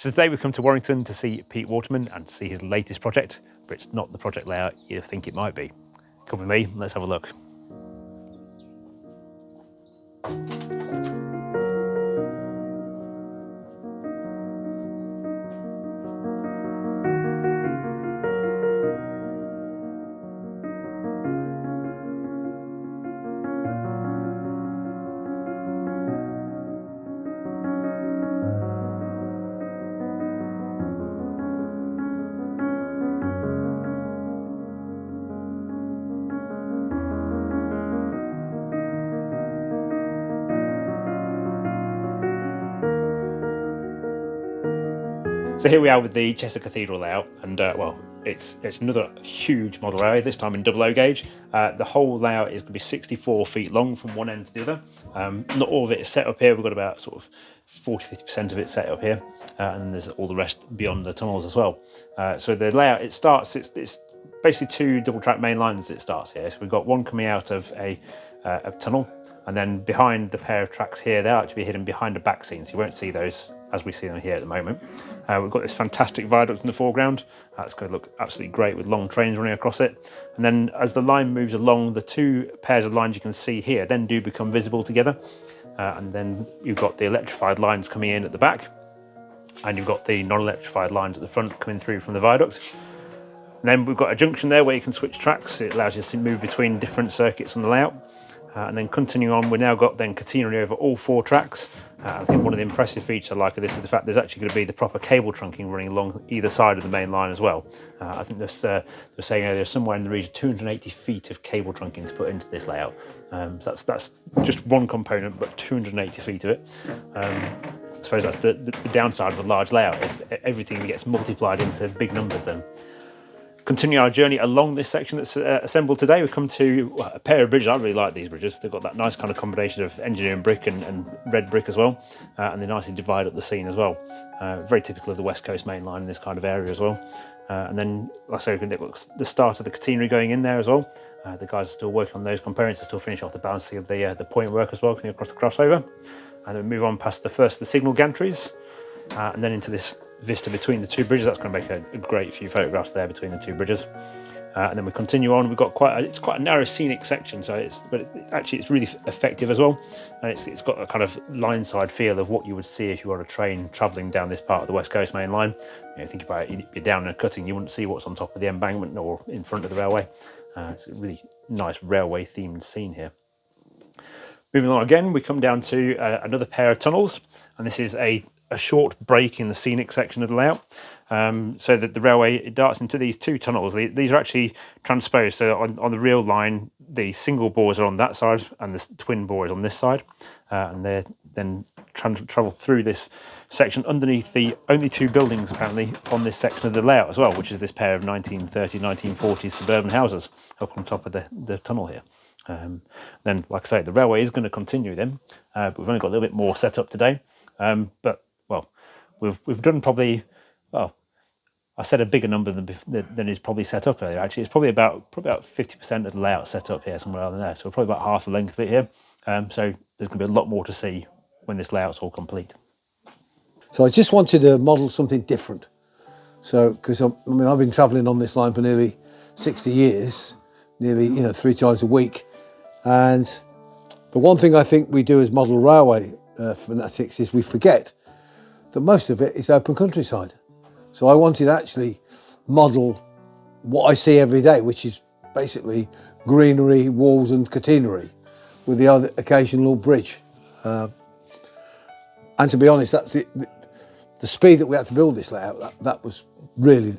So today we come to Warrington to see Pete Waterman and see his latest project, but it's not the project layout you think it might be. Come with me, let's have a look. So here we are with the Chester Cathedral layout, and well, it's another huge model railway, this time in 00 gauge. The whole layout is going to be 64 feet long from one end to the other. Not all of it is set up here. We've got about sort of 40–50% of it set up here, and there's all the rest beyond the tunnels as well. So the layout, it's basically two double-track main lines. It starts here. So we've got one coming out of a tunnel, and then behind the pair of tracks here, they'll actually be hidden behind a back scene, so you won't see those as we see them here at the moment. We've got this fantastic viaduct in the foreground. It's going to look absolutely great with long trains running across it. And then as the line moves along, the two pairs of lines you can see here then do become visible together. And then you've got the electrified lines coming in at the back, and you've got the non-electrified lines at the front coming through from the viaduct. And then we've got a junction there where you can switch tracks. It allows you to move between different circuits on the layout. And then continuing on, we've now got then catenary over all four tracks. I think one of the impressive features I like of this is the fact there's actually going to be the proper cable trunking running along either side of the main line as well. I think they were saying there's somewhere in the region of 280 feet of cable trunking to put into this layout. So that's just one component, but 280 feet of it. I suppose that's the downside of a large layout, is everything gets multiplied into big numbers then. Continuing our journey along this section that's assembled today, we've come to a pair of bridges. I really like these bridges. They've got that nice kind of combination of engineering brick and red brick as well, and they nicely divide up the scene as well. Very typical of the West Coast main line in this kind of area as well. And then, like I say, it looks the start of the catenary going in there as well. The guys are still working on those components to still finish off the balancing of the point work as well, coming across the crossover. And then move on past the first of the signal gantries, and then into this vista between the two bridges. That's going to make a great few photographs there between the two bridges. And then we continue on. We've got it's quite a narrow scenic section, so it's really effective as well. And it's got a kind of line side feel of what you would see if you were on a train travelling down this part of the West Coast main line. Think about it, you're down in a cutting, you wouldn't see what's on top of the embankment or in front of the railway. It's a really nice railway themed scene here. Moving on again, we come down to another pair of tunnels, and this is a short break in the scenic section of the layout, so that the railway, it darts into these two tunnels. These are actually transposed, so on the real line the single bores are on that side and the twin bore is on this side, and they then travel through this section underneath the only two buildings apparently on this section of the layout as well, which is this pair of 1930–1940 suburban houses up on top of the tunnel here. Then, like I say, the railway is going to continue then, but we've only got a little bit more set up today. But well, we've done probably, well, I said a bigger number than is probably set up earlier. Actually, it's probably about 50% of the layout set up here, somewhere around there. So we're probably about half the length of it here. So there's going to be a lot more to see when this layout's all complete. So I just wanted to model something different. So, because I've been travelling on this line for nearly 60 years, nearly 3 times a week, and the one thing I think we do as model railway fanatics is we forget that most of it is open countryside. So I wanted to actually model what I see every day, which is basically greenery, walls and catenary, with the other occasional bridge. And to be honest, that's it. The speed that we had to build this layout, that was really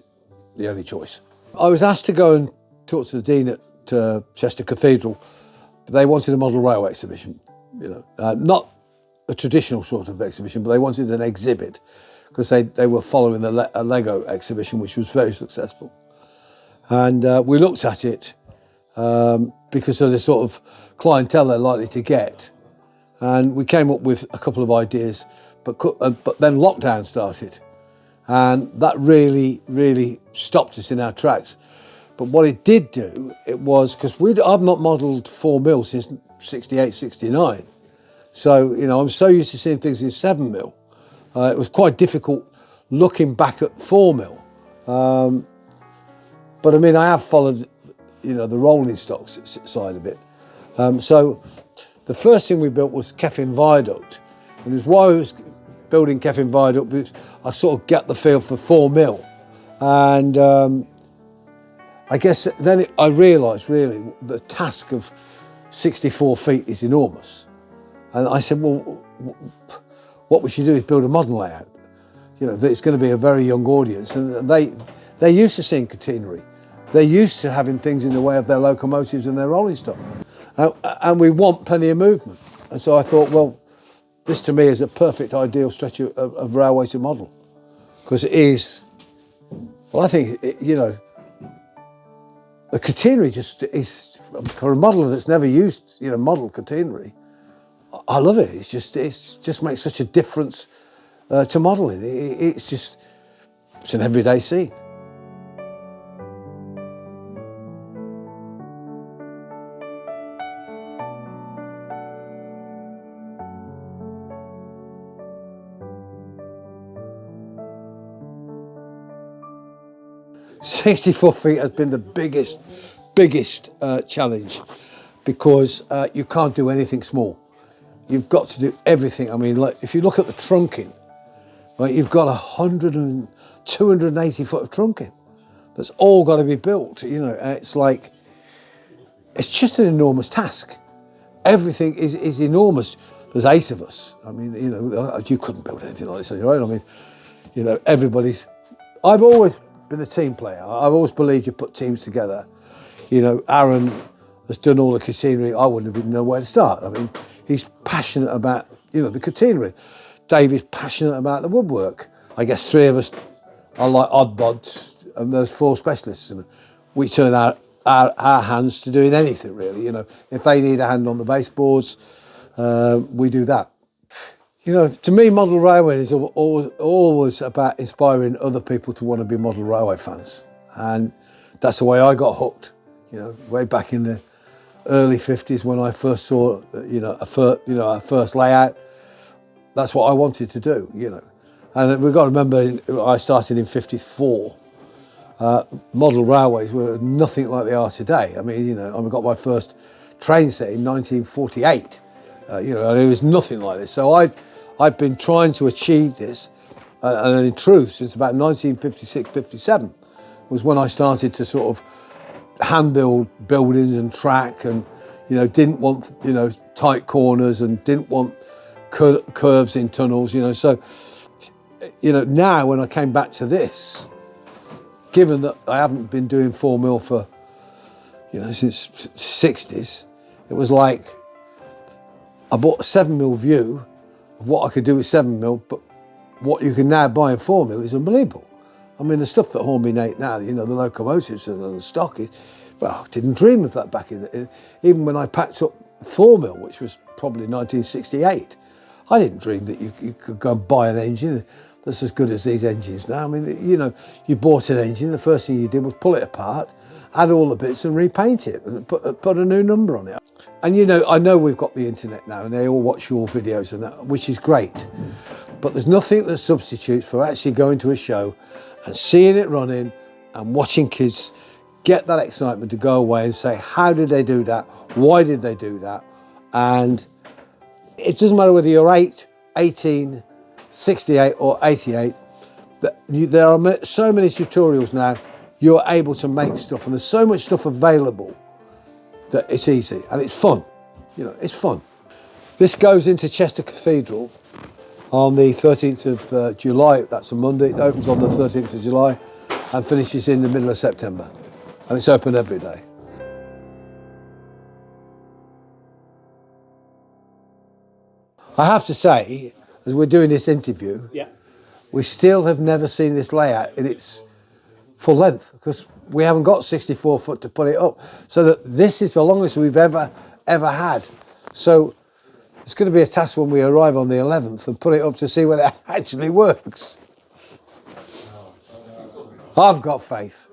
the only choice. I was asked to go and talk to the Dean at Chester Cathedral, but they wanted a model railway exhibition, not a traditional sort of exhibition, but they wanted an exhibit because they were following a Lego exhibition, which was very successful. And we looked at it because of the sort of clientele they're likely to get. And we came up with a couple of ideas, but then lockdown started. And that really, really stopped us in our tracks. But what it did do, it was, because I've not modelled 4 mil since 68, 69. So, I'm so used to seeing things in 7 mil. It was quite difficult looking back at 4mm. But I mean, I have followed, you know, the rolling stock side of it. So the first thing we built was Caffeine Viaduct. And it was why I was building Caffeine Viaduct, because I sort of get the feel for 4mm. And I guess then I realised really the task of 64 feet is enormous. And I said, well, what we should do is build a modern layout. You know, it's going to be a very young audience, and they're used to seeing catenary. They're used to having things in the way of their locomotives and their rolling stock. And we want plenty of movement. And so I thought, well, this to me is a perfect ideal stretch of railway to model. Because it is, well, I think, you know, the catenary just is, for a modeller that's never used, you know, model catenary, I love it. It just makes such a difference to modelling. It's an everyday scene. "64 feet has been the biggest challenge, because you can't do anything small. You've got to do everything. I mean, like, if you look at the trunking, right, you've got 280 foot of trunking that's all got to be built, you know. It's like, it's just an enormous task. Everything is enormous. There's 8 of us. I mean, you know, you couldn't build anything like this on your own. I mean, you know, I've always been a team player. I've always believed you put teams together. You know, Aaron has done all the catenary. I wouldn't have even known where to start. I mean, he's passionate about, you know, the catenary. Dave is passionate about the woodwork. I guess 3 of us are like odd bods, and there's 4 specialists, and we turn our hands to doing anything really. You know, if they need a hand on the baseboards, we do that. You know, to me, model railway is always about inspiring other people to want to be model railway fans, and that's the way I got hooked. You know, way back in the early 50s when I first saw, a first layout. That's what I wanted to do. You know, and we've got to remember, I started in '54. Model railways were nothing like they are today. I mean, you know, I got my first train set in 1948. You know, and it was nothing like this. So I've been trying to achieve this, and in truth, since about 1956, 57 was when I started to sort of hand build buildings and track, and, you know, didn't want, you know, tight corners and didn't want curves in tunnels, you know. So, you know, now when I came back to this, given that I haven't been doing 4mm for, you know, since the 60s, it was like I bought a 7mm view of what I could do with 7mm, but what you can now buy in 4mm is unbelievable. I mean, the stuff that Hornby make now, you know, the locomotives and the stock, well, I didn't dream of that back even when I packed up 4mm, which was probably 1968. I didn't dream that you could go and buy an engine that's as good as these engines now. I mean, you know, you bought an engine, the first thing you did was pull it apart, add all the bits and repaint it and put a new number on it. And, you know, I know we've got the internet now and they all watch your videos and that, which is great. But there's nothing that substitutes for actually going to a show and seeing it running and watching kids get that excitement to go away and say, how did they do that? Why did they do that? And it doesn't matter whether you're 8, 18, 68 or 88, there are so many tutorials now, you're able to make stuff, and there's so much stuff available that it's easy and it's fun. You know, it's fun. This goes into Chester Cathedral on the 13th of July. That's a Monday. It opens on the 13th of July and finishes in the middle of September. And it's open every day. I have to say, as we're doing this interview, we still have never seen this layout in its full length, because we haven't got 64 foot to put it up. So that this is the longest we've ever had. So it's going to be a task when we arrive on the 11th and put it up to see whether it actually works. I've got faith.